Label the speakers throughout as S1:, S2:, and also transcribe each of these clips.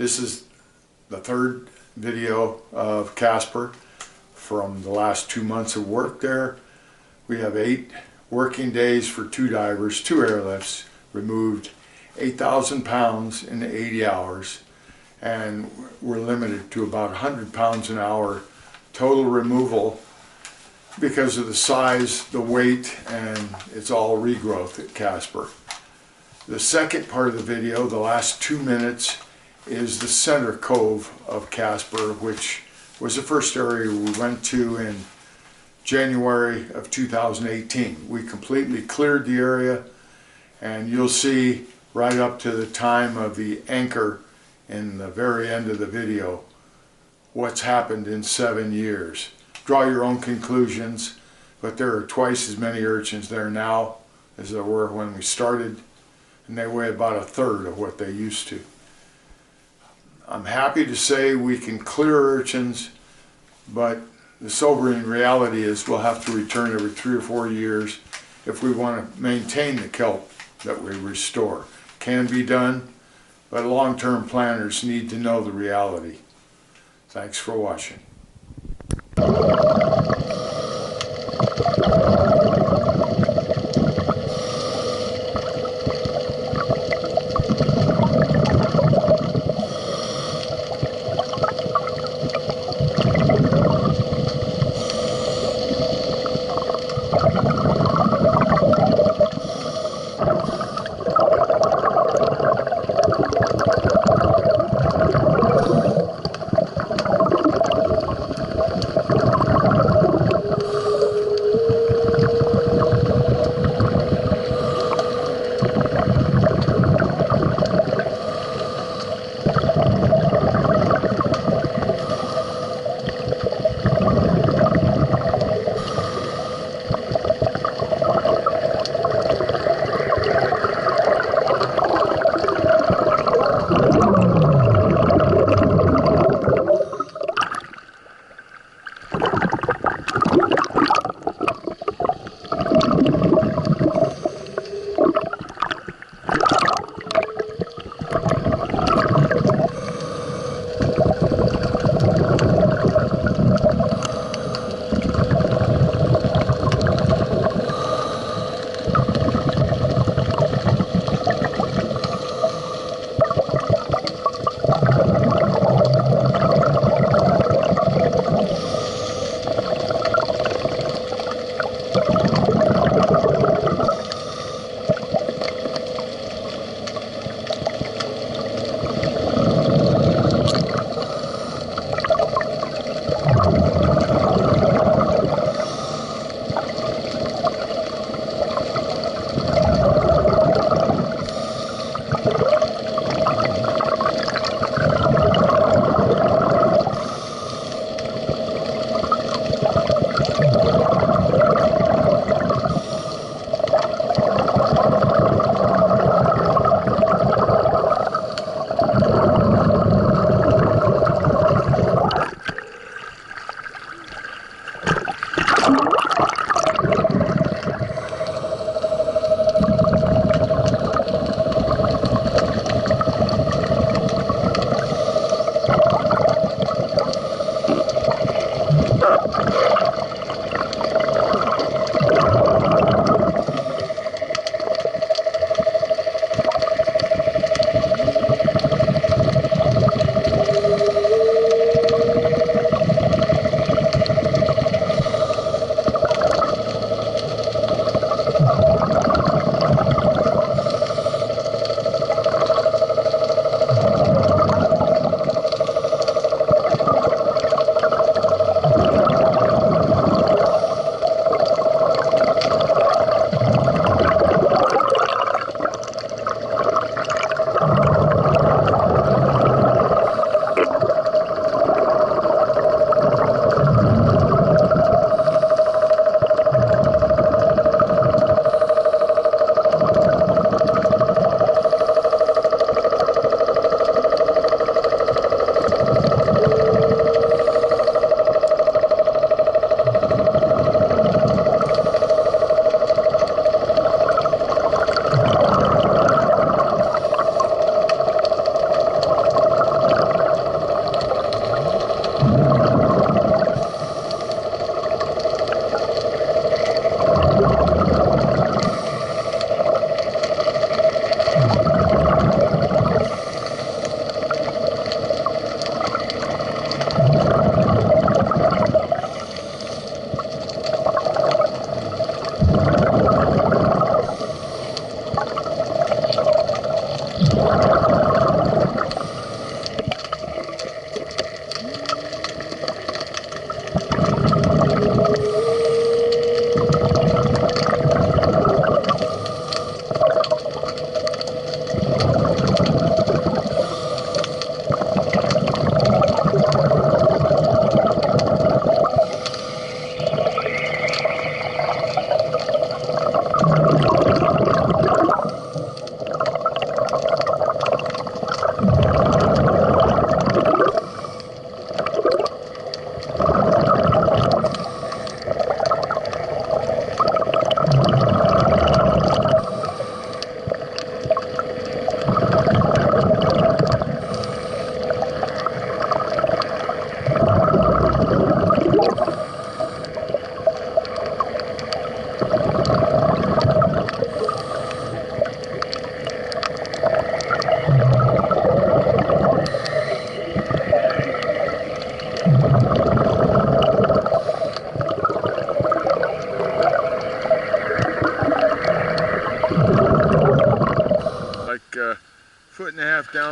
S1: This is the third video of Caspar from the last 2 months of work there. We have 8 working days for 2 divers, 2 airlifts, removed 8,000 pounds in 80 hours, and we're limited to about 100 pounds an hour total removal because of the size, the weight, and it's all regrowth at Caspar. The second part of the video, the last 2 minutes, is the center cove of Caspar, which was the first area we went to in January of 2018. We completely cleared the area, and you'll see right up to the time of the anchor in the very end of the video what's happened in 7 years. Draw your own conclusions, but there are twice as many urchins there now as there were when we started, and they weigh about 1/3 of what they used to. I'm happy to say we can clear urchins, but the sobering reality is we'll have to return every 3 or 4 years if we want to maintain the kelp that we restore. Can be done, but long-term planners need to know the reality. Thanks for watching.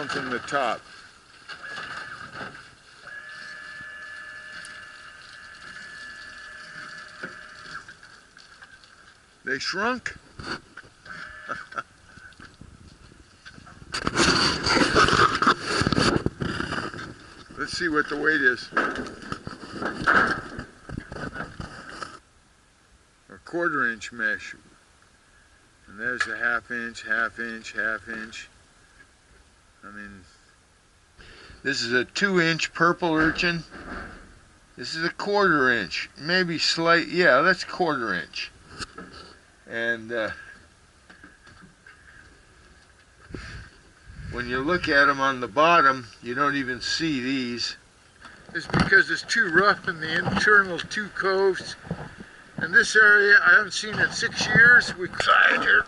S1: from the top. They shrunk. Let's see what the weight is. A 1/4 inch mesh. And there's a 1/2 inch, 1/2 inch, 1/2 inch. I mean, this is a 2 inch purple urchin. This is a 1/4 inch, maybe slight, yeah, that's 1/4 inch. And when you look at them on the bottom, you don't even see these. It's because it's too rough in the internal 2 coves. And this area, I haven't seen it in 6 years. We tried here.